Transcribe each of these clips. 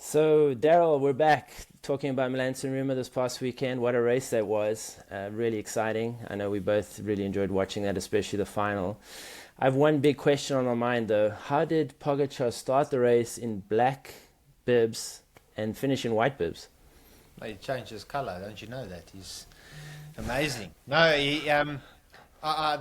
So, Daryl, we're back talking about Milan San Remo this past weekend. What a race that was. Really exciting. I know we both really enjoyed watching that, especially the final. I have one big question on my mind, though. How did Pogacar start the race in black bibs and finish in white bibs? He changed his colour, don't you know that? He's amazing. No, the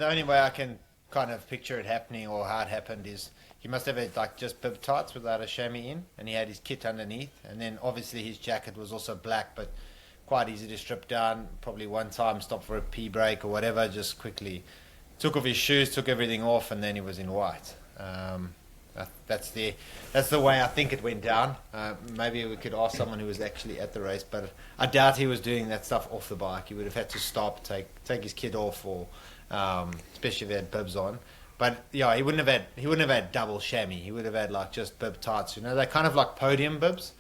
only way I can kind of picture it happening or how it happened is he must have had like just bib tights without a chamois in, and he had his kit underneath, and then obviously his jacket was also black, but quite easy to strip down. Probably one time stopped for a pee break or whatever, just quickly took off his shoes, took everything off, and then he was in white. That's the way I think it went down. Maybe we could ask someone who was actually at the race, but I doubt he was doing that stuff off the bike. He would have had to stop, take his kid off, or especially if he had bibs on. But yeah, he wouldn't have had double chamois. He would have had like just bib tights. You know, they're kind of like podium bibs.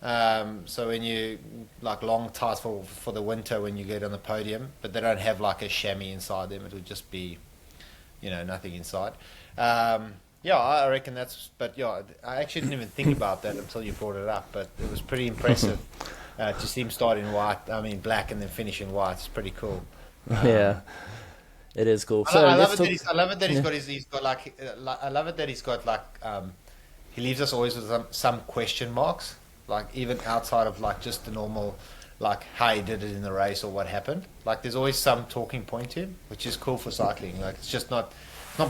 So when you like long tights for the winter when you get on the podium, but they don't have like a chamois inside them. It would just be, nothing inside. Yeah, I reckon that's. But yeah, I actually didn't even think about that until you brought it up. But it was pretty impressive to see him start in white. I mean, black and then finish in white. It's pretty cool. Yeah, it is cool. I So love let's it talk. that I love it that Yeah. he's got like I love it that he's got like he leaves us always with some question marks, like even outside of like just the normal like how he did it in the race or what happened. Like there's always some talking point to him, which is cool for cycling. Like it's just not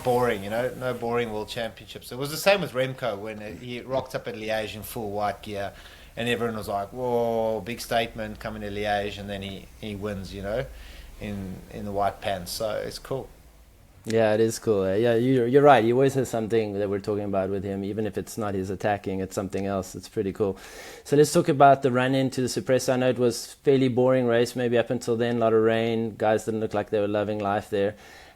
boring, no boring world championships. It was the same with Remco when he rocked up at Liège in full white gear, and everyone was like, "Whoa, big statement coming to Liège," and then he wins, in the white pants. So it's cool. Yeah, it is cool. Yeah, you're right. He always has something that we're talking about with him, even if it's not his attacking, it's something else. It's pretty cool. So let's talk about the run into the Cipressa. I know it was fairly boring race, maybe up until then. A lot of rain. Guys didn't look like they were loving life there.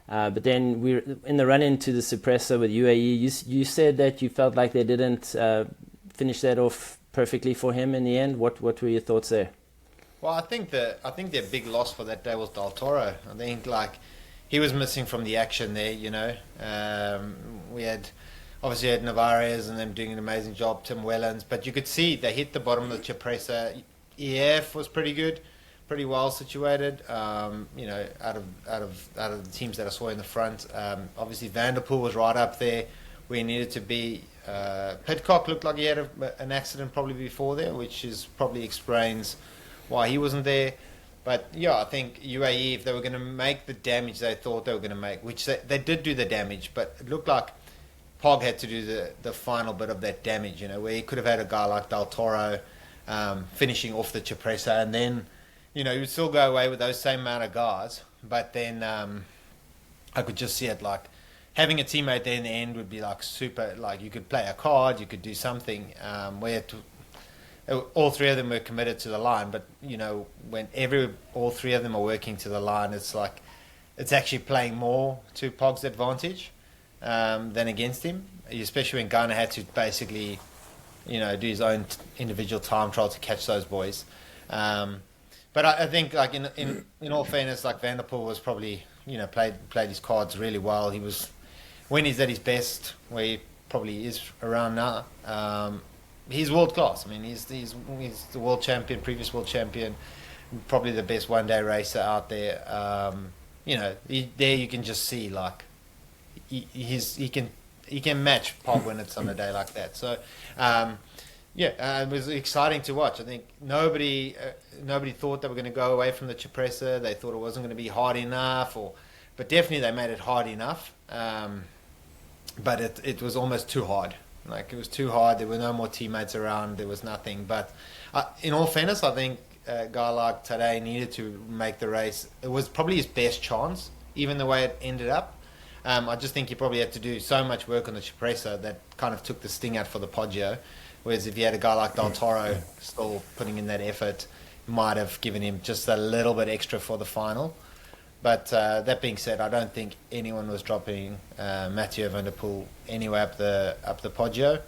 But then we in the run into the Cipressa with UAE. You said that you felt like they didn't finish that off perfectly for him in the end. What were your thoughts there? Well, I think their big loss for that day was Del Toro. I think like he was missing from the action there. We had obviously had Navarez and them doing an amazing job, Tim Wellens, but you could see they hit the bottom of the Cipressa. EF was pretty good, pretty well situated. Out of the teams that I saw in the front, obviously Vanderpool was right up there where he needed to be. Pidcock looked like he had an accident probably before there, which is probably explains why he wasn't there. But yeah, I think UAE, if they were going to make the damage they thought they were going to make, which they did do the damage, but it looked like Pog had to do the final bit of that damage, where he could have had a guy like Del Toro finishing off the Cipressa, and then, he would still go away with those same amount of guys. But then I could just see it like having a teammate there in the end would be like super, like you could play a card, you could do something where all three of them were committed to the line, but when all three of them are working to the line, it's like it's actually playing more to Pog's advantage than against him, especially when Ganna had to basically do his own individual time trial to catch those boys. But I think like in all fairness, like Vanderpool was probably played his cards really well. He was when he's at his best, where he probably is around now. He's world class. I mean, he's the world champion, previous world champion, probably the best one day racer out there. There you can just see like he can match Pog when it's on a day like that. So it was exciting to watch. I think nobody thought they were going to go away from the Cipressa. They thought it wasn't going to be hard enough, but definitely they made it hard enough. But it was almost too hard. Like it was too hard. There were no more teammates around. There was nothing. But in all fairness, I think a guy like today needed to make the race. It was probably his best chance, even the way it ended up. I just think he probably had to do so much work on the Cipressa that kind of took the sting out for the Poggio. Whereas if you had a guy like Del Toro still putting in that effort, might have given him just a little bit extra for the final. But that being said, I don't think anyone was dropping Mathieu van der Poel anyway up the Poggio.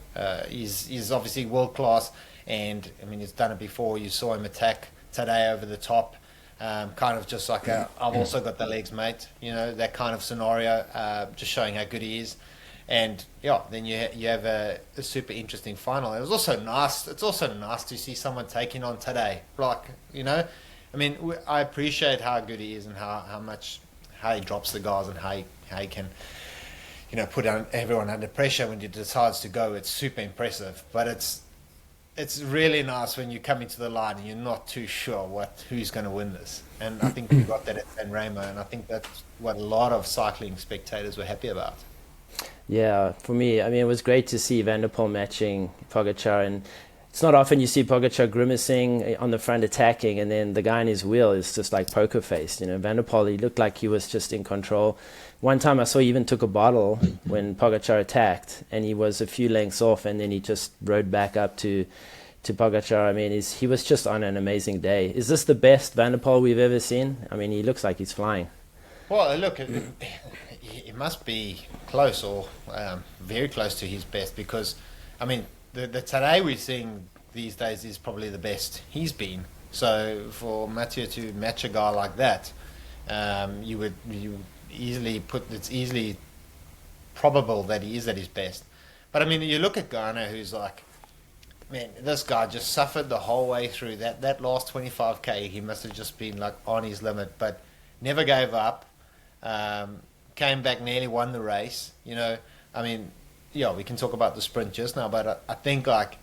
He's obviously world class, and I mean he's done it before. You saw him attack today over the top, kind of just like I've also got the legs, mate. That kind of scenario, just showing how good he is. And yeah, then you have a super interesting final. It was also nice. It's also nice to see someone taking on today. Like, I mean, I appreciate how good he is and how he drops the guys and how he can, put everyone under pressure when he decides to go. It's super impressive. But it's really nice when you come into the line and you're not too sure who's going to win this. And I think we got that at San Remo, and I think that's what a lot of cycling spectators were happy about. Yeah, for me, I mean, it was great to see Van der Poel matching Pogacar, and it's not often you see Pogacar grimacing on the front attacking, and then the guy in his wheel is just like poker faced. Van der Poel, he looked like he was just in control. One time I saw he even took a bottle when Pogacar attacked, and he was a few lengths off, and then he just rode back up to Pogacar. I mean, he was just on an amazing day. Is this the best Van der Poel we've ever seen? I mean, he looks like he's flying. Well, look, it must be close or very close to his best, because, I mean, the today we're seeing these days is probably the best he's been. So for Mathieu to match a guy like that, you easily it's easily probable that he is at his best. But I mean, you look at Ganna, who's like, man, this guy just suffered the whole way through that last 25k. He must have just been like on his limit, but never gave up. Came back, nearly won the race. I mean, yeah, we can talk about the sprint just now, but I think like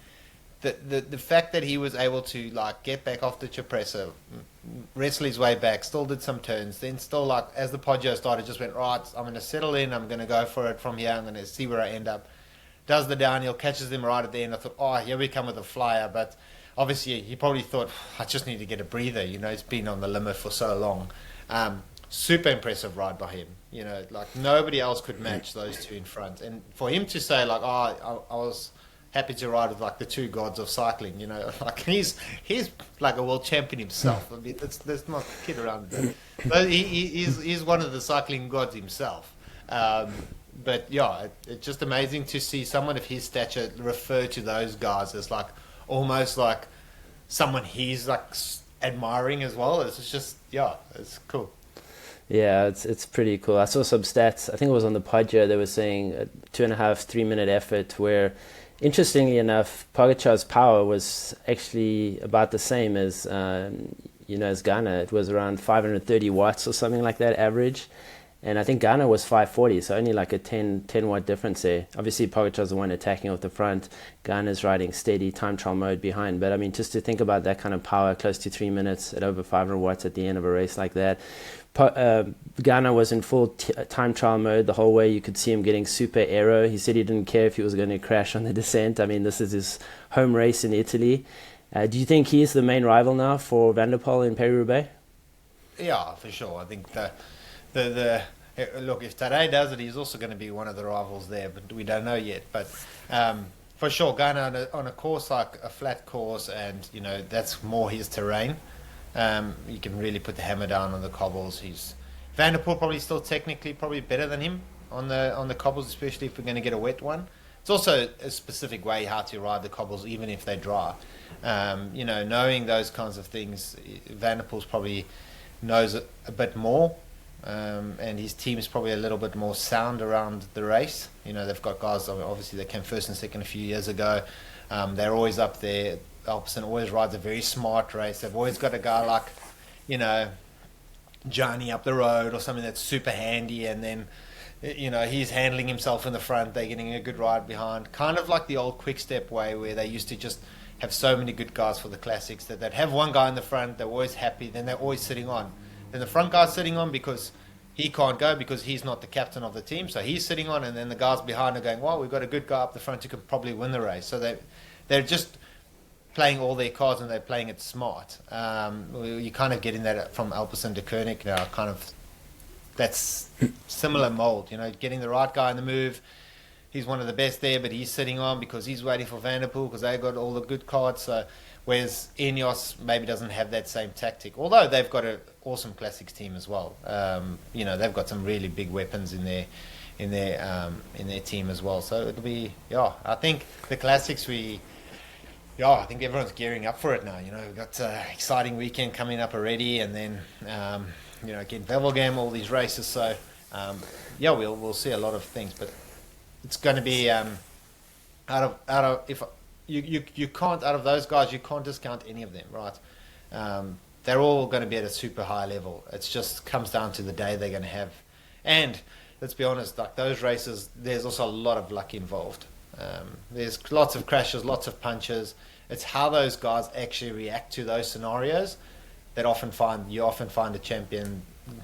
the fact that he was able to like get back off the Cipressa, wrestle his way back, still did some turns, then still like as the Poggio started, just went right. I'm going to settle in. I'm going to go for it from here. I'm going to see where I end up. Does the downhill, catches them right at the end. I thought, oh, here we come with a flyer, but obviously he probably thought, I just need to get a breather. It's been on the limit for so long. Super impressive ride by him. Like nobody else could match those two in front. And for him to say like, oh, I was happy to ride with like the two gods of cycling. Like he's like a world champion himself. I mean, let's not kid around with that. But he's one of the cycling gods himself. But yeah, it's just amazing to see someone of his stature refer to those guys as like almost like someone he's like admiring as well. It's just, yeah, it's cool. Yeah, it's pretty cool. I saw some stats. I think it was on the Poggio. They were saying a 2.5-3 minute effort where, interestingly enough, Pogacar's power was actually about the same as as Ganna. It was around 530 watts or something like that average. And I think Ganna was 540, so only like a 10 watt difference there. Obviously, Pogacar's the one attacking off the front. Ganna's riding steady time trial mode behind. But I mean, just to think about that kind of power, close to 3 minutes at over 500 watts at the end of a race like that. Ganna was in full time trial mode the whole way. You could see him getting super aero. He said he didn't care if he was going to crash on the descent. I mean, this is his home race in Italy. Do you think he's the main rival now for Van der Poel in Paris-Roubaix? Yeah, for sure. I think the look, if Tadej does it, he's also going to be one of the rivals there, but we don't know yet. But for sure, Ganna on a course like a flat course, and that's more his terrain. You can really put the hammer down on the cobbles. Van der Poel probably still technically probably better than him on the cobbles, especially if we're going to get a wet one. It's also a specific way how to ride the cobbles, even if they're dry. Knowing those kinds of things, Van der Poel's probably knows a bit more. And his team is probably a little bit more sound around the race. They've got guys, obviously they came first and second a few years ago. They're always up there. Alpecin always rides a very smart race. They've always got a guy like, Johnny up the road or something that's super handy, and then, he's handling himself in the front. They're getting a good ride behind. Kind of like the old Quick Step way where they used to just have so many good guys for the classics that they'd have one guy in the front, they're always happy, then they're always sitting on. Then the front guy's sitting on because he can't go because he's not the captain of the team, so he's sitting on, and then the guys behind are going, well, we've got a good guy up the front who could probably win the race. So they're just playing all their cards, and they're playing it smart. You're kind of getting that from Alpecin to Koenig now, kind of that's similar mold, getting the right guy in the move. He's one of the best there, but he's sitting on because he's waiting for Van der Poel because they got all the good cards. So whereas Ineos maybe doesn't have that same tactic, although they've got an awesome classics team as well. They've got some really big weapons in their team as well. So it'll be, I think the classics I think everyone's gearing up for it now. We've got an exciting weekend coming up already, and then again Wevelgem, all these races. So we'll see a lot of things, but it's going to be if you can't, out of those guys, you can't discount any of them, right? They're all going to be at a super high level. It just comes down to the day they're going to have. And let's be honest, like those races, there's also a lot of luck involved. There's lots of crashes, lots of punches. It's how those guys actually react to those scenarios that you often find a champion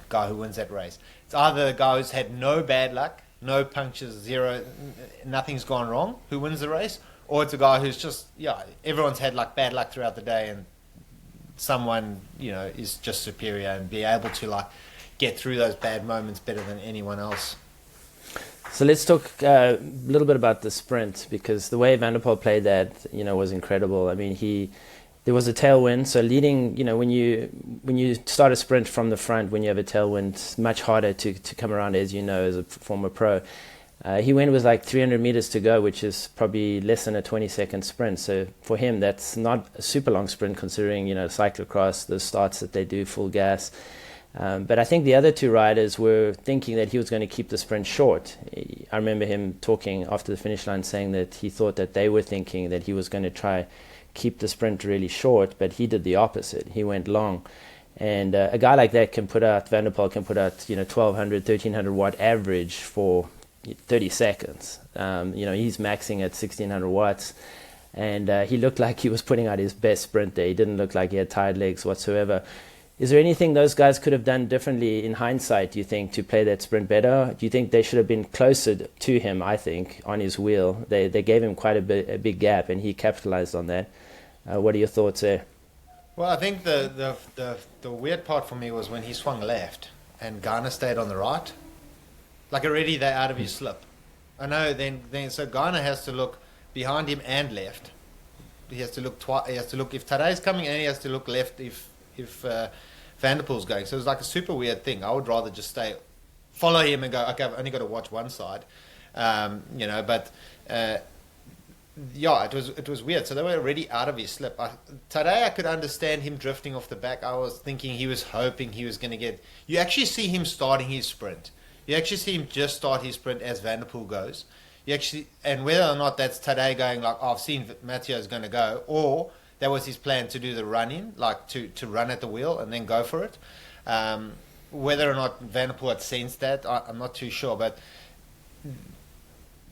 guy who wins that race. It's either the guy who's had no bad luck, no punctures, zero, nothing's gone wrong, who wins the race, or it's a guy who's just, everyone's had like bad luck throughout the day, and someone, is just superior and be able to like get through those bad moments better than anyone else. So let's talk a little bit about the sprint, because the way Van der Poel played that, was incredible. I mean, there was a tailwind, so leading, when you start a sprint from the front, when you have a tailwind, it's much harder to come around, as as a former pro. He went with like 300 meters to go, which is probably less than a 20-second sprint. So for him, that's not a super long sprint, considering, cyclocross, the starts that they do full gas. But I think the other two riders were thinking that he was going to keep the sprint short. I remember him talking after the finish line, saying that he thought that they were thinking that he was going to try keep the sprint really short, but he did the opposite. He went long. And a guy like that Van der Poel can put out 1,200, 1,300 watt average for 30 seconds. He's maxing at 1,600 watts. And he looked like he was putting out his best sprint there. He didn't look like he had tired legs whatsoever. Is there anything those guys could have done differently in hindsight, do you think, to play that sprint better? Do you think they should have been closer to him, I think, on his wheel? They gave him quite a big gap, and he capitalized on that. What are your thoughts there? Well, I think the weird part for me was when he swung left and Ganna stayed on the right. Like already they're out of his slip. I know then so Ganna has to look behind him and left. He has to look twice. He has to look if Tadej's coming, and he has to look left if Van der Poel's going. So it's like a super weird thing. I would rather just follow him and go, okay, I've only got to watch one side. But it was weird. So they were already out of his slip. Today I could understand him drifting off the back. I was thinking he was hoping he was going to get... You actually see him starting his sprint. You actually see him just start his sprint as Van der Poel goes. And whether or not that's Tadej going like, I've seen Mathieu's going to go, or that was his plan to do the run-in, like to run at the wheel and then go for it. Whether or not Van der Poel had sensed that, I'm not too sure. But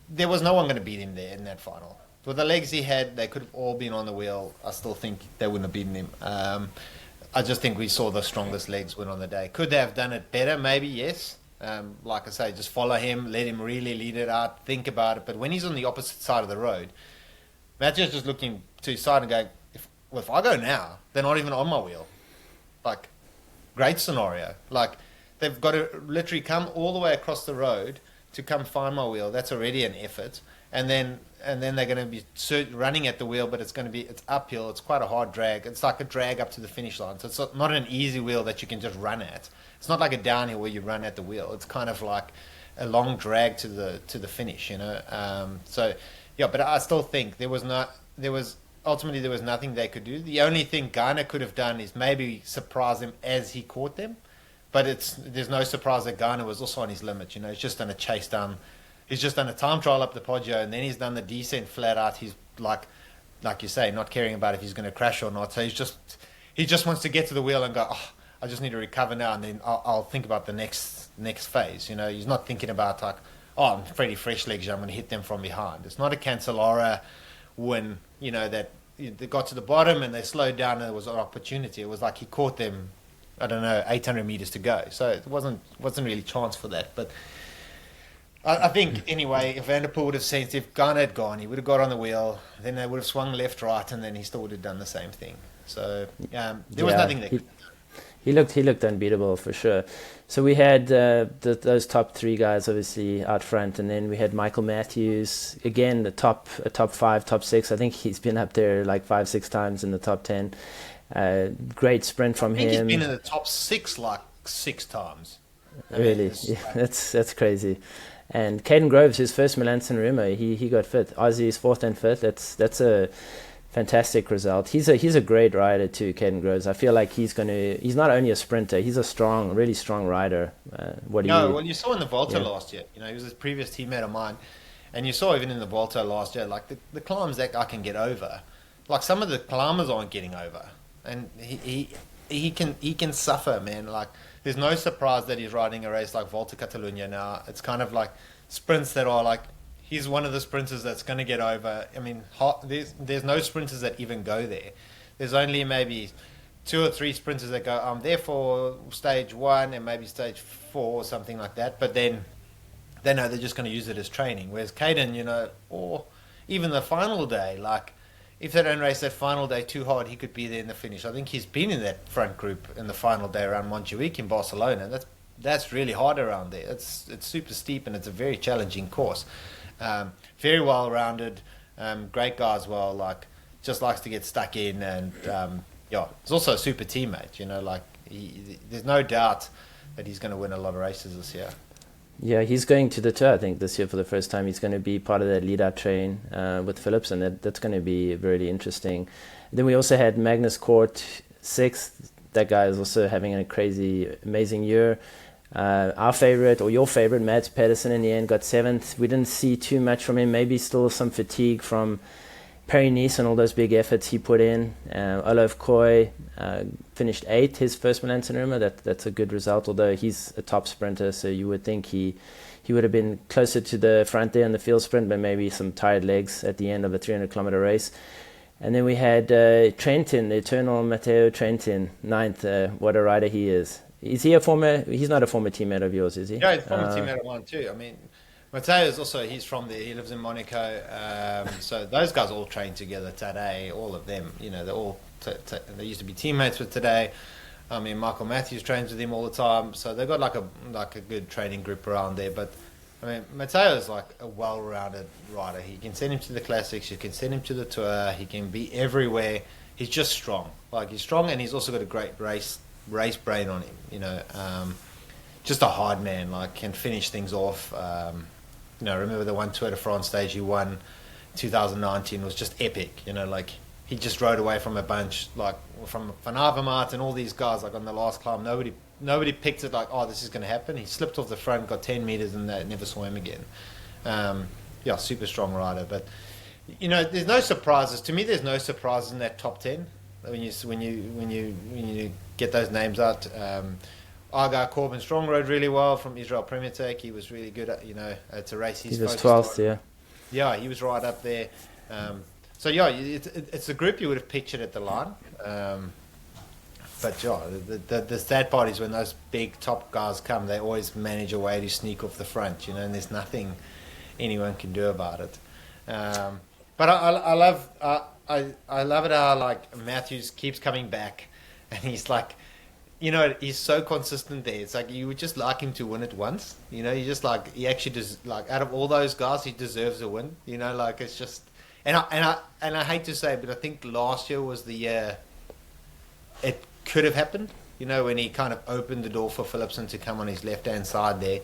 there was no one going to beat him there in that final. With the legs he had, they could have all been on the wheel. I still think they wouldn't have beaten him. I just think we saw the strongest legs win on the day. Could they have done it better? Maybe, yes. Like I say, just follow him, let him really lead it out, think about it. But when he's on the opposite side of the road, Mathieu's just looking to his side and going, if I go now, they're not even on my wheel. Like, great scenario. Like, they've got to literally come all the way across the road to come find my wheel. That's already an effort. And then they're going to be running at the wheel, but it's uphill. It's quite a hard drag. It's like a drag up to the finish line. So it's not an easy wheel that you can just run at. It's not like a downhill where you run at the wheel. It's kind of like a long drag to the finish, But I still think there was nothing they could do. The only thing Ganna could have done is maybe surprise him as he caught them. But there's no surprise that Ganna was also on his limit. He's just done a chase down. He's just done a time trial up the Poggio, and then he's done the descent flat out. He's like you say, not caring about if he's going to crash or not. So he just wants to get to the wheel and go, I just need to recover now, and then I'll think about the next phase. He's not thinking about like, I'm pretty fresh legs, I'm going to hit them from behind. It's not a Cancellara when that they got to the bottom and they slowed down and there was an opportunity. It was like he caught them, 800 meters to go. So it wasn't really chance for that. But I think anyway, if Van der Poel would have sensed, if Ganna had gone, he would have got on the wheel, then they would have swung left, right, and then he still would have done the same thing. So there was nothing there. He looked unbeatable for sure. So we had those top three guys obviously out front, and then we had Michael Matthews again, a top 5, top 6. I think he's been up there like 5-6 times in the top 10. Great sprint from him. He's been in the top 6 like 6 times. Really, that's crazy. And Caden Groves, his first Milan San Remo, he got fifth. Aussie's 4th and 5th. That's a fantastic result. He's a great rider too, Caden Groves. I feel like he's not only a sprinter, he's a really strong rider. Well, you saw in the Volta last year, he was a previous teammate of mine, And you saw even in the Vuelta last year, like the climbs that guy can get over, like some of the climbers aren't getting over, and he can suffer, man. Like there's no surprise that he's riding a race like Volta Catalunya now. It's kind of like sprints that are like he's one of the sprinters that's going to get over. I mean, there's no sprinters that even go there. There's only maybe 2 or 3 sprinters that go, I'm there for stage 1 and maybe stage 4 or something like that. But then they know they're just going to use it as training. Whereas Caden, you know, or even the final day, like if they don't race that final day too hard, he could be there in the finish. I think he's been in that front group in the final day around Montjuic in Barcelona. That's really hard around there. It's super steep and it's a very challenging course. Very well rounded, great guy as well. Like just likes to get stuck in, and yeah, he's also a super teammate. You know, like there's no doubt that he's going to win a lot of races this year. Yeah, he's going to the Tour, I think, this year for the first time. He's going to be part of that lead-out train with Phillips, and that's going to be really interesting. Then we also had Magnus Cort, 6th. That guy is also having a crazy, amazing year. Our favorite, or your favorite, Mads Pedersen, in the end got 7th. We didn't see too much from him. Maybe still some fatigue from Paris-Nice and all those big efforts he put in. Olav Koy finished 8th, his first Milan San Remo. That's a good result, although he's a top sprinter, so you would think he would have been closer to the front there in the field sprint, but maybe some tired legs at the end of a 300-kilometer race. And then we had Trentin, the eternal Matteo Trentin, 9th. What a rider he is. Is he a former? He's not a former teammate of yours, is he? Yeah, he's a former teammate of mine too. I mean, Matteo is also, he's from there. He lives in Monaco. So those guys all train together today. All of them, you know, they're all they used to be teammates with today. I mean, Michael Matthews trains with him all the time. So they've got like a good training group around there. But I mean, Matteo is like a well-rounded rider. You can send him to the classics. You can send him to the Tour. He can be everywhere. He's just strong. Like he's strong, and he's also got a great race brain on him, you know. Just a hard man, like can finish things off. You know, remember the one Tour de France stage he won 2019 was just epic, you know, like he just rode away from a bunch, like from Van Avermaet and all these guys, like on the last climb, nobody picked it like, oh, this is going to happen. He slipped off the front, got 10 meters, and they never saw him again. Yeah, super strong rider. But you know, there's no surprises. To me, there's no surprises in that top 10 when you get those names out. Argar Corbin Strong rode really well from Israel Premier Tech. He was really good at, you know, to race. He was 12th, yeah. Yeah, he was right up there. So yeah, it's a group you would have pictured at the line. But yeah, the sad part is when those big top guys come, they always manage a way to sneak off the front, you know, and there's nothing anyone can do about it. But I love it how like Matthews keeps coming back, and he's like, you know, he's so consistent there. It's like you would just like him to win it once. You know, you just like he actually does. Like out of all those guys, he deserves a win. You know, like it's just. And I hate to say, but I think last year was the year it could have happened. You know, when he kind of opened the door for Philipsen to come on his left hand side there.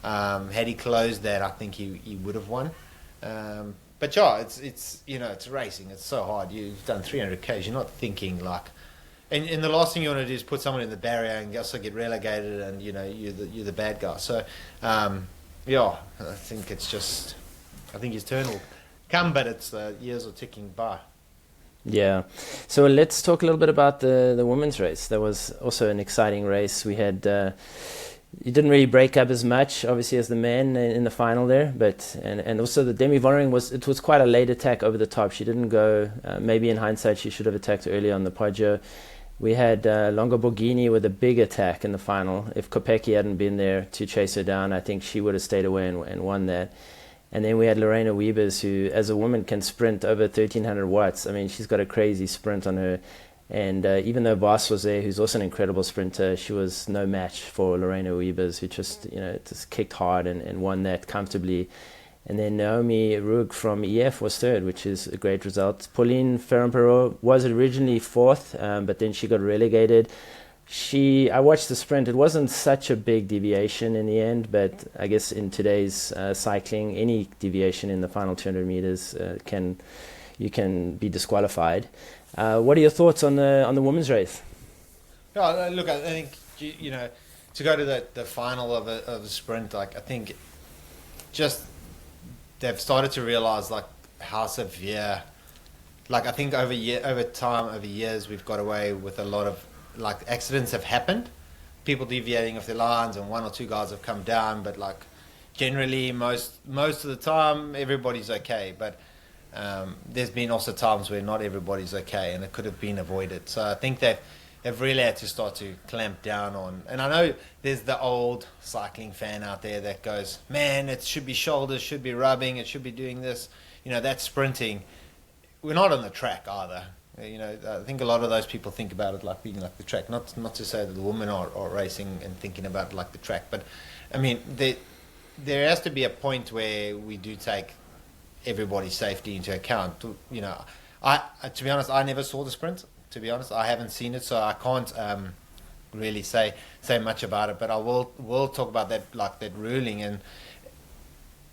Had he closed that, I think he would have won. But yeah, it's you know, it's racing. It's so hard. You've done 300 k's. You're not thinking like. And the last thing you want to do is put someone in the barrier and also get relegated, and you know you're the bad guy. So yeah, I think his turn will come, but it's years are ticking by. Yeah. So let's talk a little bit about the women's race. That was also an exciting race. We had it didn't really break up as much, obviously, as the men in the final there, but and also the Demi Vollering was quite a late attack over the top. She didn't go. Maybe in hindsight, she should have attacked early on the Poggio. We had Longo Borghini with a big attack in the final. If Kopecky hadn't been there to chase her down, I think she would have stayed away and won that. And then we had Lorena Wiebes, who, as a woman, can sprint over 1,300 watts. I mean, she's got a crazy sprint on her. And even though Voss was there, who's also an incredible sprinter, she was no match for Lorena Wiebes, who just kicked hard and won that comfortably. And then Naomi Rugg from EF was 3rd, which is a great result. Pauline Ferrand-Perot was originally 4th, but then she got relegated. I watched the sprint. It wasn't such a big deviation in the end, but I guess in today's cycling, any deviation in the final 200 meters you can be disqualified. What are your thoughts on the women's race? Yeah, look, I think you know, to go to the final of a sprint, like I think just they've started to realize like how severe. Like I think over years, we've got away with a lot of like accidents have happened, people deviating off their lines, and one or two guys have come down. But like generally, most of the time, everybody's okay. But there's been also times where not everybody's okay, and it could have been avoided. So I think they've really had to start to clamp down on. And I know there's the old cycling fan out there that goes, man, it should be shoulders, should be rubbing, it should be doing this. That's sprinting. We're not on the track either. I think a lot of those people think about it like being like the track. Not to say that the women are racing and thinking about it like the track, but I mean, there has to be a point where we do take everybody's safety into account. To be honest, I never saw the sprint. To be honest, I haven't seen it, so I can't really say much about it. But I will talk about that ruling. And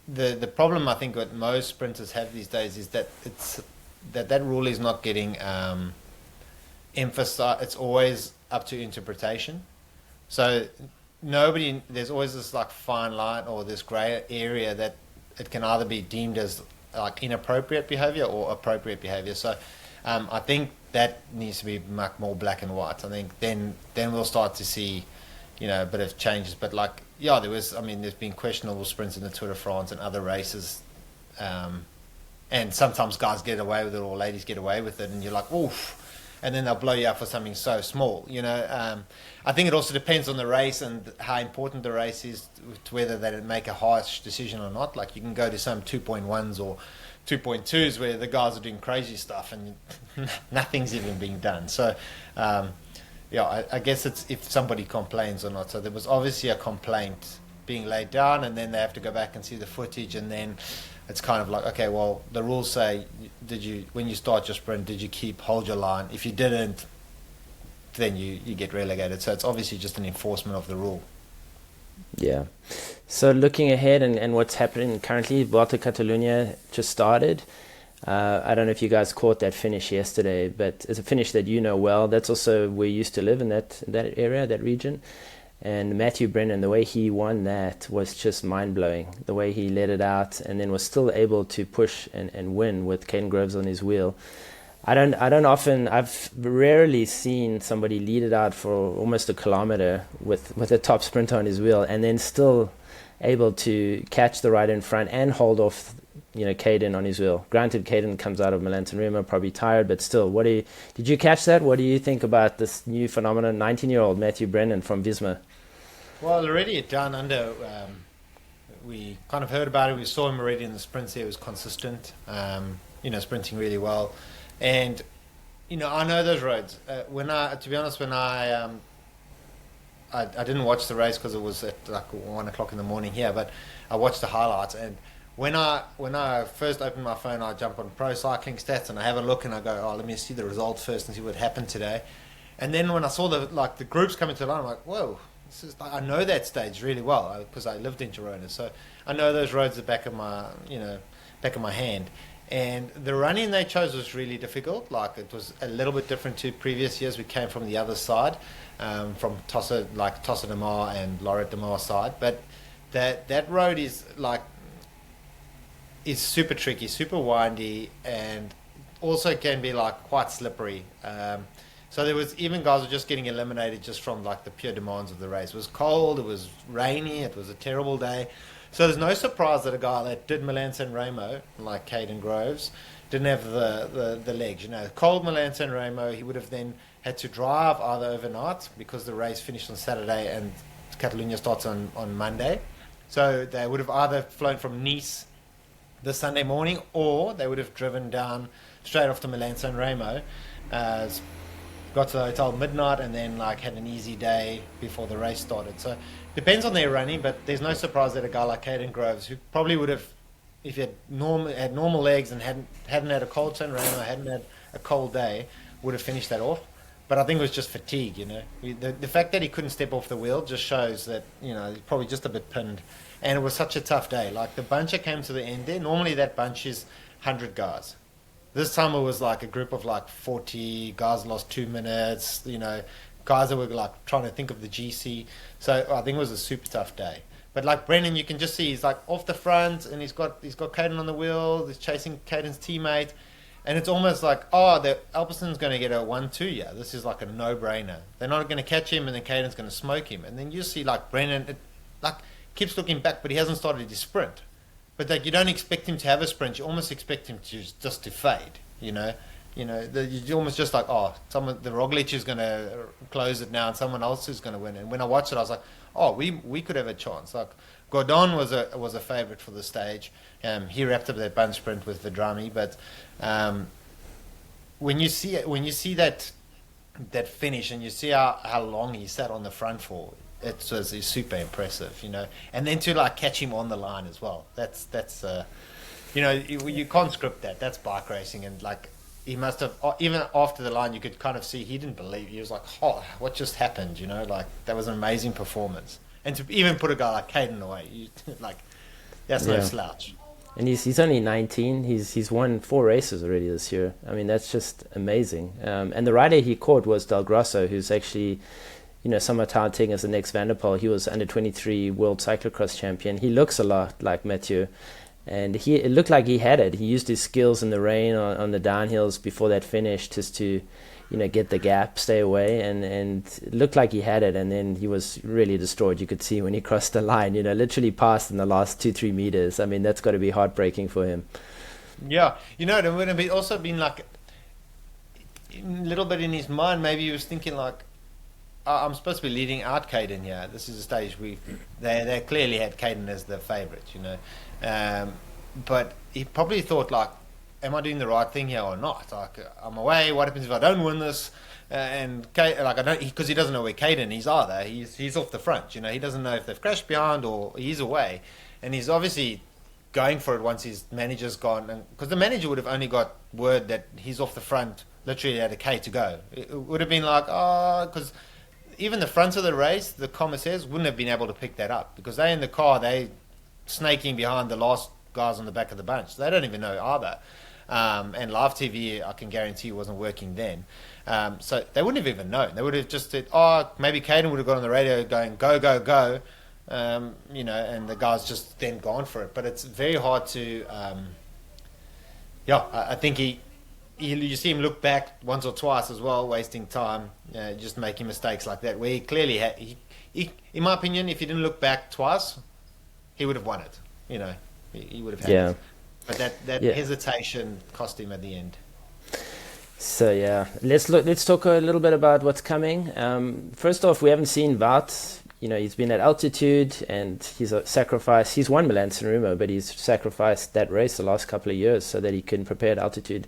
the problem I think what most sprinters have these days is that that rule is not getting emphasized. It's always up to interpretation. So there's always this like fine line or this grey area that it can either be deemed as like inappropriate behavior or appropriate behavior. So I think that needs to be much more black and white. I think then we'll start to see a bit of changes. But like there's been questionable sprints in the Tour de France and other races, and sometimes guys get away with it or ladies get away with it, and you're like, oof, and then they'll blow you up for something so small. I think it also depends on the race and how important the race is, to whether they make a harsh decision or not. Like you can go to some 2.1s or 2.2s where the guys are doing crazy stuff and nothing's even being done. So I guess it's if somebody complains or not. So there was obviously a complaint being laid down, and then they have to go back and see the footage, and then it's kind of like, okay, well, the rules say, when you start your sprint, did you hold your line? If you didn't, then you get relegated. So it's obviously just an enforcement of the rule. Yeah. So looking ahead and what's happening currently, Volta Catalunya just started. I don't know if you guys caught that finish yesterday, but it's a finish that you know well. That's also where you used to live, in that area, that region. And Matthew Brennan, the way he won that was just mind-blowing. The way he let it out and then was still able to push and win with Caden Groves on his wheel. I've rarely seen somebody lead it out for almost a kilometer with a top sprinter on his wheel and then still able to catch the rider in front and hold off Caden on his wheel. Granted, Caden comes out of Milan San Remo probably tired, but still, did you catch that? What do you think about this new phenomenon, 19-year-old Matthew Brennan from Visma? Well, already down under, we kind of heard about it. We saw him already in the sprints. He was consistent, sprinting really well. And, I know those roads. To be honest, I didn't watch the race because it was at like 1 o'clock in the morning here, but I watched the highlights. And when I first opened my phone, I jump on Pro Cycling Stats and I have a look and I go, let me see the results first and see what happened today. And then when I saw the groups coming to the line, I'm like, whoa. I know that stage really well because I lived in Girona, so I know those roads at the back of my hand. And the running they chose was really difficult. Like it was a little bit different to previous years. We came from the other side, from Tossa de Mar and Lorette de Mar side. But that road is super tricky, super windy, and also can be like quite slippery. So there was even guys were just getting eliminated just from like the pure demands of the race. It was cold, it was rainy, it was a terrible day. So there's no surprise that a guy that did Milan San Remo, like Caden Groves, didn't have the legs. Cold Milan San Remo, he would have then had to drive either overnight because the race finished on Saturday and Catalunya starts on Monday. So they would have either flown from Nice the Sunday morning, or they would have driven down straight off to Milan San Remo, got to the hotel midnight, and then had an easy day before the race started. So depends on their running, but there's no surprise that a guy like Caden Groves, who probably would have, if he had normal legs and hadn't had a cold San Remo, hadn't had a cold day, would have finished that off. But I think it was just fatigue, The fact that he couldn't step off the wheel just shows that, he's probably just a bit pinned. And it was such a tough day. Like the bunch that came to the end there, normally that bunch is 100 guys. This time it was like a group of 40 guys lost 2 minutes, guys that were trying to think of the GC. So I think it was a super tough day. But like Brennan, you can just see he's like off the front, and he's got Caden on the wheel. He's chasing Caden's teammate, and it's almost like, the Alperson's going to get a 1-2. Yeah, this is like a no-brainer. They're not going to catch him, and then Caden's going to smoke him. And then you see like Brennan, like keeps looking back, but he hasn't started his sprint. But like you don't expect him to have a sprint. You almost expect him to just to fade. You almost just like, the Roglic is going to close it now, and someone else is going to win. And when I watched it, I was like, we could have a chance. Like Gordon was a favourite for the stage. He wrapped up that bunch sprint with Vedrami, but when you see that finish and you see how long he sat on the front for, it's super impressive, And then to like catch him on the line as well. That's you can't script that. That's bike racing, and like he must have, even after the line, you could kind of see he didn't believe. He was like, what just happened? Like that was an amazing performance. And to even put a guy like Caden away, that's no slouch. And he's only 19. He's won 4 races already this year. I mean, that's just amazing. And the rider he caught was Del Grosso, who's actually, somewhat touting as the next Van der Poel. He was under 23 world cyclocross champion. He looks a lot like Mathieu. And it looked like he had it. He used his skills in the rain on the downhills before that finish just to, get the gap, stay away, and it looked like he had it. And then he was really destroyed. You could see when he crossed the line, literally passed in the last 2-3 meters. I mean, that's got to be heartbreaking for him. Yeah, it would have also been like a little bit in his mind. Maybe he was thinking like, I'm supposed to be leading out Caden here. This is a stage they clearly had Caden as the favourite, but he probably thought like, am I doing the right thing here or not? Like, I'm away. What happens if I don't win this? Because he doesn't know where Caden is either. He's off the front. He doesn't know if they've crashed behind or he's away, and he's obviously going for it once his manager's gone. And because the manager would have only got word that he's off the front, literally at a K to go. It would have been like, because even the front of the race, the commissaires wouldn't have been able to pick that up because they in the car, they snaking behind the last guys on the back of the bunch. They don't even know either. And live TV, I can guarantee, wasn't working then. So they wouldn't have even known. They would have just said, maybe Caden would have got on the radio going, go, go, go, and the guy's just then gone for it. But it's very hard to, I think you see him look back once or twice as well, wasting time, just making mistakes like that, where he clearly had, he, in my opinion, if he didn't look back twice, he would have won it. He would have had it. But that hesitation cost him at the end. So let's talk a little bit about what's coming. First off, we haven't seen Wout. He's been at altitude and he's sacrificed. He's won Milan San Remo, but he's sacrificed that race the last couple of years so that he can prepare at altitude.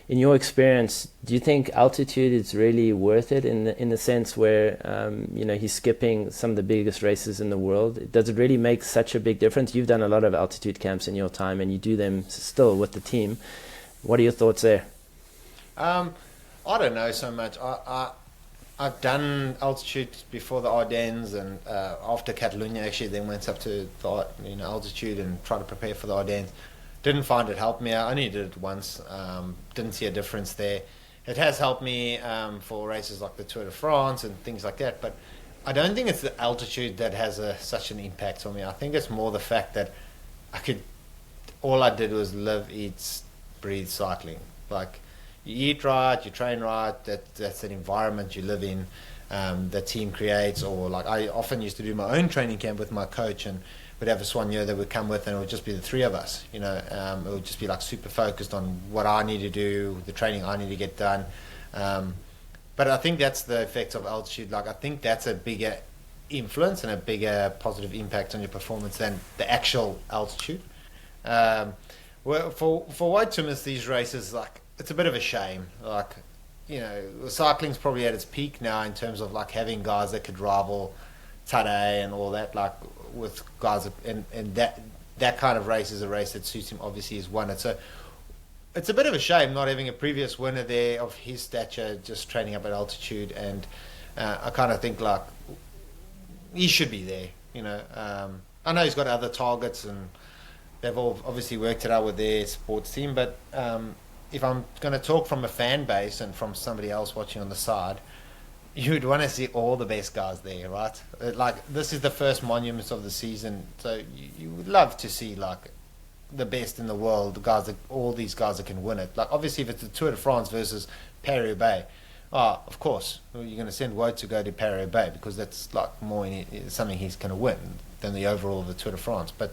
In your experience, do you think altitude is really worth it in the sense where he's skipping some of the biggest races in the world? Does it really make such a big difference? You've done a lot of altitude camps in your time, and you do them still with the team. What are your thoughts there? I don't know so much. I've done altitude before the Ardennes, and after Catalonia, actually, then went up to the altitude and tried to prepare for the Ardennes. Didn't find it helped me. I only did it once. Didn't see a difference there. It has helped me for races like the Tour de France and things like that. But I don't think it's the altitude that has such an impact on me. I think it's more the fact that all I did was live, eat, breathe cycling. Like, you eat right, you train right. That's an environment you live in. The team creates, or like I often used to do my own training camp with my coach, and we'd have a soigneur that would come with, and it would just be the three of us. It would just be like super focused on what I need to do, the training I need to get done. But I think that's the effect of altitude. Like, I think that's a bigger influence and a bigger positive impact on your performance than the actual altitude. Well, for Wout to miss these races, like, it's a bit of a shame. Like, cycling's probably at its peak now in terms of like having guys that could rival Tadej and all that, like with guys, and that kind of race is a race that suits him. Obviously, he's won it, so it's a bit of a shame not having a previous winner there of his stature just training up at altitude. And I kind of think like he should be there. I know he's got other targets and they've all obviously worked it out with their sports team, but if I'm going to talk from a fan base and from somebody else watching on the side, you'd want to see all the best guys there, right? Like this is the first monument of the season, so you would love to see like the best in the world, the guys that all these guys that can win it. Like obviously, if it's the Tour de France versus Paris-Roubaix, of course you're going to send Wout to go to Paris-Roubaix because that's like more something he's going to win than the overall of the Tour de France. But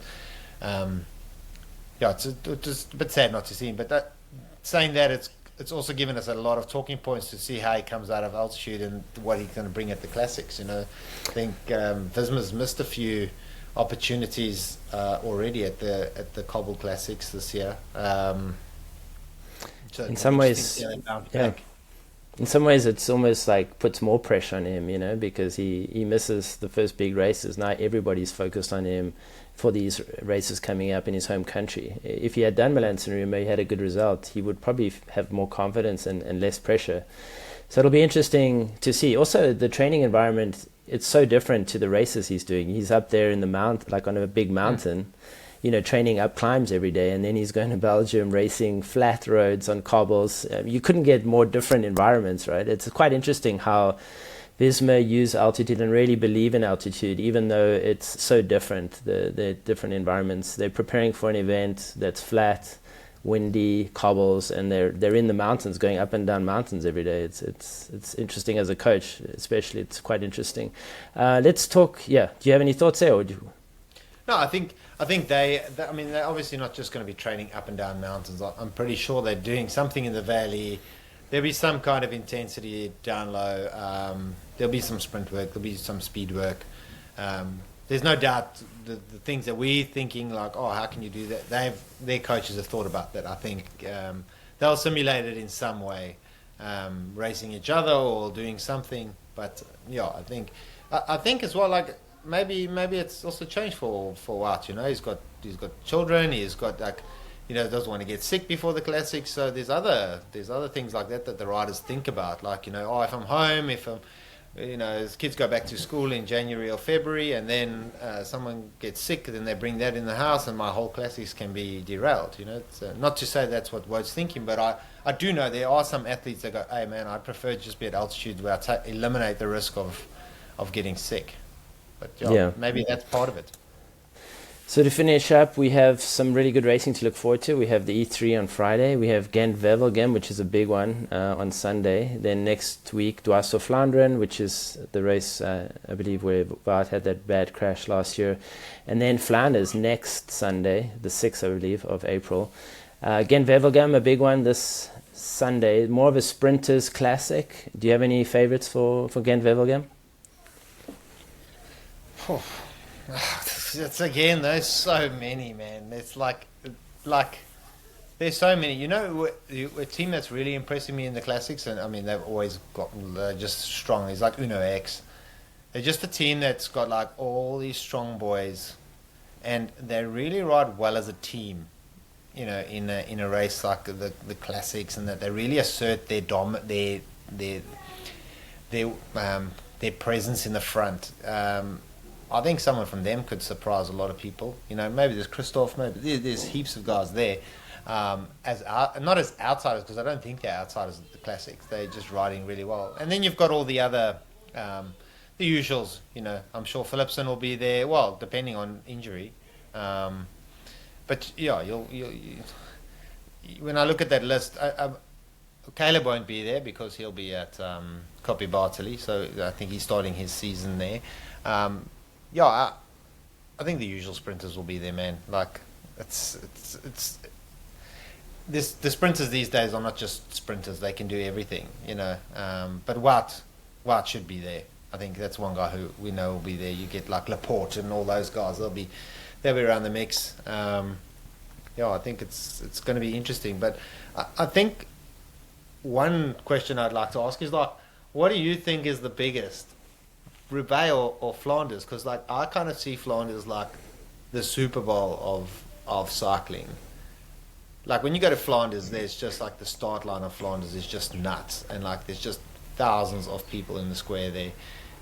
yeah, it's just a bit sad not to see him. But saying that, it's also given us a lot of talking points to see how he comes out of altitude and what he's going to bring at the classics. I think Visma's missed a few opportunities already at the Cobble Classics this year. So in some ways, yeah. In some ways, it's almost like puts more pressure on him, because he misses the first big races. Now everybody's focused on him for these races coming up in his home country. If he had done Milan San Remo, he had a good result, he would probably have more confidence and less pressure. So it'll be interesting to see. Also, the training environment, it's so different to the races he's doing. He's up there in the mount, like on a big mountain, training up climbs every day, and then he's going to Belgium racing flat roads on cobbles. You couldn't get more different environments, right? It's quite interesting how Visma use altitude and really believe in altitude, even though it's so different, the different environments. They're preparing for an event that's flat, windy, cobbles, and they're in the mountains, going up and down mountains every day. It's interesting as a coach, especially. It's quite interesting. Let's talk. Yeah, do you have any thoughts there? No, I think they're obviously not just going to be training up and down mountains. I'm pretty sure they're doing something in the valley. There'll be some kind of intensity down low. There'll be some sprint work. There'll be some speed work. There's no doubt the things that we're thinking, like, oh, how can you do that? Their coaches have thought about that. I think they'll simulate it in some way, racing each other or doing something. But yeah, I think as well, like maybe it's also changed for Wout. He's got children. He's got like. Doesn't want to get sick before the classics. So there's other things like that the riders think about. Like, if I'm home, his kids go back to school in January or February, and then someone gets sick, then they bring that in the house, and my whole classics can be derailed. It's, not to say that's what Wout's thinking, but I do know there are some athletes that go, hey man, I prefer to just be at altitude where I eliminate the risk of getting sick. But yeah, maybe that's part of it. So to finish up, we have some really good racing to look forward to. We have the E3 on Friday. We have Gent-Wevelgem, which is a big one, on Sunday. Then next week, Dwars of Flandern, which is the race, I believe, where Wout had that bad crash last year. And then Flanders next Sunday, the 6th, I believe, of April. Gent-Wevelgem, a big one this Sunday. More of a sprinters classic. Do you have any favorites for Gent-Wevelgem? It's again, there's so many, man. It's like there's so many. A team that's really impressing me in the classics, and I mean they've always gotten just strong. It's like Uno X. They're just a team that's got like all these strong boys, and they really ride well as a team. In a race like the classics, and that they really assert their presence in the front. I think someone from them could surprise a lot of people. Maybe there's Christoph, maybe there's heaps of guys there. Not as outsiders, because I don't think they're outsiders of the classics. They're just riding really well. And then you've got all the other, the usuals. I'm sure Philipsen will be there. Well, depending on injury. But yeah, when I look at that list, Caleb won't be there because he'll be at Coppi Bartoli. So I think he's starting his season there. I think the usual sprinters will be there, man. Like, the sprinters these days are not just sprinters; they can do everything, But Wout should be there. I think that's one guy who we know will be there. You get like Laporte and all those guys; they'll be around the mix. I think it's going to be interesting. But I think one question I'd like to ask is like, what do you think is the biggest? Roubaix or Flanders, because like I kind of see Flanders like the Super Bowl of cycling. Like when you go to Flanders, there's just like the start line of Flanders is just nuts, and like there's just thousands of people in the square there,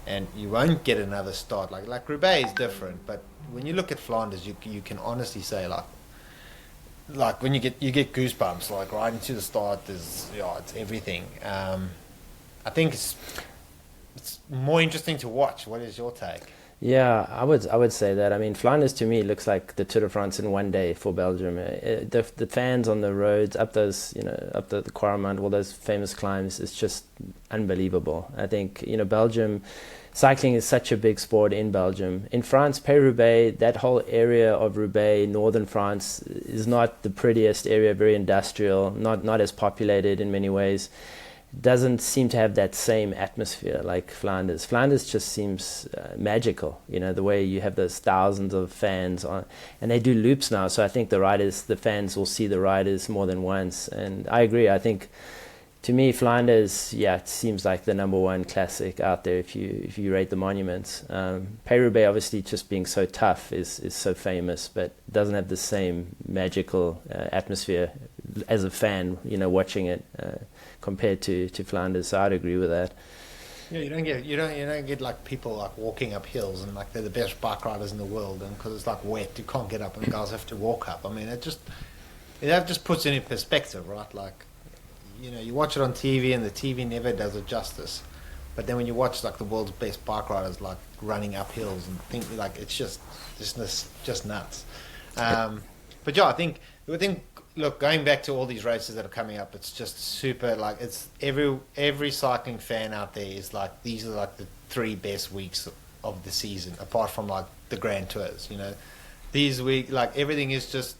and you won't get another start. Like Roubaix is different, but when you look at Flanders, you can honestly say like when you get goosebumps like right into the start. There's it's everything. I think it's. it's more interesting to watch. What is your take? Yeah, I would say that. I mean, Flanders to me looks like the Tour de France in one day for Belgium. The fans on the roads up those, up the Quaremont, all those famous climbs, is just unbelievable. I think, Belgium, cycling is such a big sport in Belgium. In France, Paris-Roubaix, that whole area of Roubaix, northern France, is not the prettiest area, very industrial, not as populated in many ways. Doesn't seem to have that same atmosphere like Flanders. Flanders just seems magical, the way you have those thousands of fans on, and they do loops now. So I think the fans will see the riders more than once. And I agree. I think, to me, Flanders, it seems like the number one classic out there if you rate the monuments. Paris-Roubaix, obviously, just being so tough is so famous, but doesn't have the same magical atmosphere as a fan, watching it. Compared to Flanders, so I'd agree with that. Yeah, you don't get like people like walking up hills and like they're the best bike riders in the world, and because it's like wet, you can't get up, and guys have to walk up. I mean, it just puts it in perspective, right? Like, you watch it on TV, and the TV never does it justice. But then when you watch like the world's best bike riders like running up hills and think like it's just nuts. But yeah, I think. Look, going back to all these races that are coming up, it's just super. Like, it's every cycling fan out there is like, these are like the 3 best weeks of the season, apart from like the Grand Tours. These weeks, like, everything is just,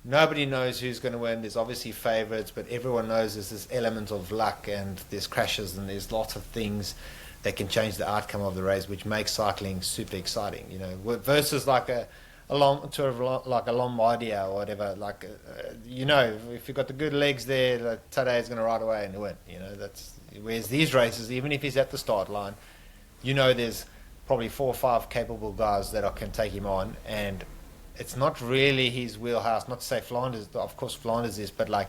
nobody knows who's going to win. There's obviously favourites, but everyone knows there's this element of luck, and there's crashes, and there's lots of things that can change the outcome of the race, which makes cycling super exciting. Versus like a long tour of like a Lombardia or whatever, like if you've got the good legs there, like, Tadej is going to ride away and win. That's whereas these races, even if he's at the start line, there's probably 4 or 5 capable guys that can take him on, and it's not really his wheelhouse. Not to say Flanders, of course Flanders is, but like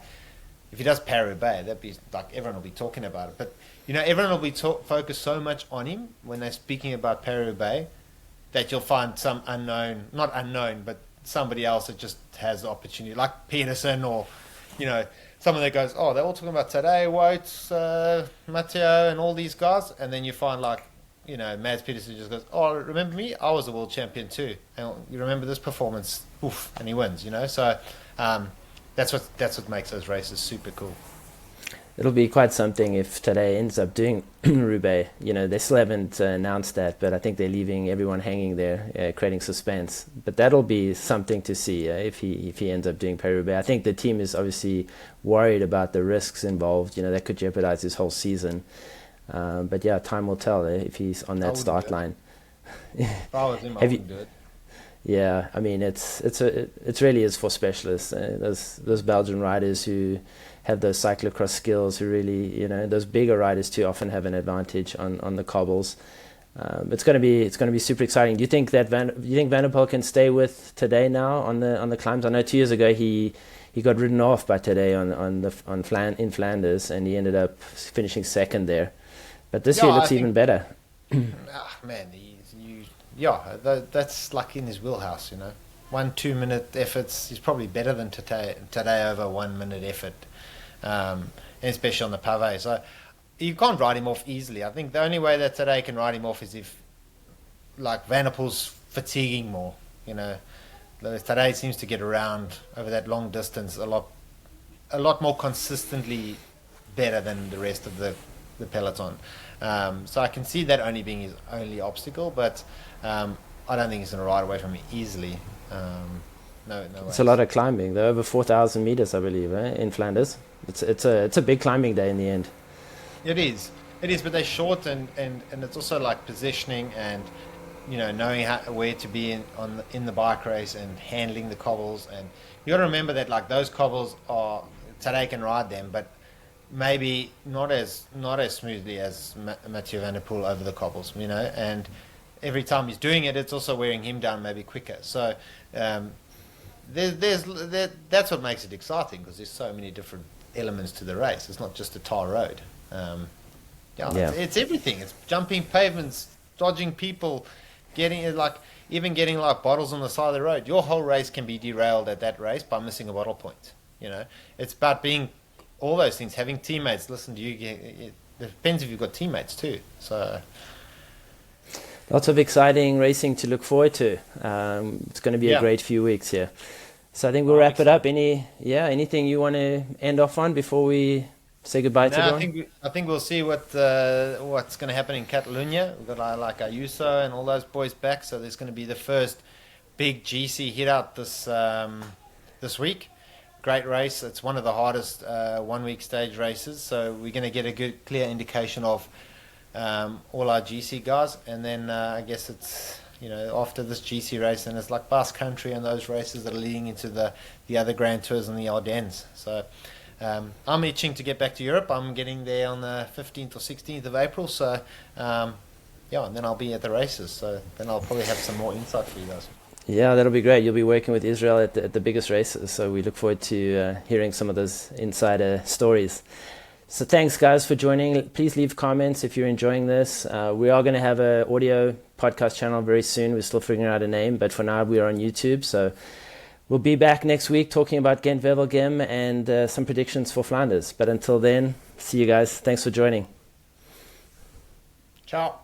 if he does Paris-Roubaix, that'd be like, everyone will be talking about it. But everyone will be focused so much on him when they're speaking about Paris-Roubaix, that you'll find some not unknown, but somebody else that just has the opportunity, like Peterson, or, someone that goes, oh, they're all talking about today, Wout, Matteo, and all these guys, and then you find like, Mads Peterson just goes, oh, remember me? I was a world champion too, and you remember this performance, oof, and he wins, So that's what makes those races super cool. It'll be quite something if today ends up doing Roubaix. They still haven't announced that, but I think they're leaving everyone hanging there, creating suspense. But that'll be something to see if he ends up doing Paris-Roubaix. I think the team is obviously worried about the risks involved. That could jeopardize his whole season. But yeah, time will tell if he's on that start line. If I was him, I wouldn't do it. Yeah, I mean, it really is for specialists. Those Belgian riders who have those cyclocross skills, who really, those bigger riders too often have an advantage on the cobbles. It's going to be super exciting. Do you think that Van der Poel can stay with today now on the climbs? I know 2 years ago he got ridden off by today in Flanders, and he ended up finishing second there. But this year looks even better. Man, that's like in his wheelhouse. 1-2 minute efforts. He's probably better than today over 1 minute effort. And especially on the pavé. So you can't ride him off easily. I think the only way that today can ride him off is if, like, Van der Poel's fatiguing more. Today seems to get around over that long distance a lot more consistently better than the rest of the peloton. So I can see that only being his only obstacle, but I don't think he's going to ride away from it easily. No. It's a lot of climbing. They're over 4,000 meters, I believe, in Flanders. It's a big climbing day in the end. It is, but they're short, and it's also like positioning and knowing where to be in the bike race and handling the cobbles. And you got to remember that like those cobbles are today can ride them, but maybe not as smoothly as Mathieu van der Poel over the cobbles. And every time he's doing it, it's also wearing him down maybe quicker. So that's what makes it exciting, because there's so many different elements to the race. It's not just a tar road. It's everything. It's jumping pavements, dodging people, getting bottles on the side of the road. Your whole race can be derailed at that race by missing a bottle point. It's about being all those things, having teammates listen to you, depends if you've got teammates too. So lots of exciting racing to look forward to. It's going to be a great few weeks here. So I think we'll wrap it up. Anything you want to end off on before we say goodbye to everyone? I think we'll see what's going to happen in Catalonia. We've got like Ayuso and all those boys back, so there's going to be the first big GC hit out this week. Great race. It's one of the hardest 1 week stage races, so we're going to get a good clear indication of all our GC guys, and then I guess it's after this GC race, and it's like Basque Country and those races that are leading into the other Grand Tours and the Ardennes. So I'm itching to get back to Europe. I'm getting there on the 15th or 16th of April, so and then I'll be at the races, so then I'll probably have some more insight for you guys. Yeah, that'll be great. You'll be working with Israel at the biggest races, so we look forward to hearing some of those insider stories. So thanks, guys, for joining. Please leave comments if you're enjoying this. We are going to have an audio podcast channel very soon. We're still figuring out a name, but for now we are on YouTube. So we'll be back next week talking about Ghent-Wevelgem and some predictions for Flanders. But until then, see you guys. Thanks for joining. Ciao.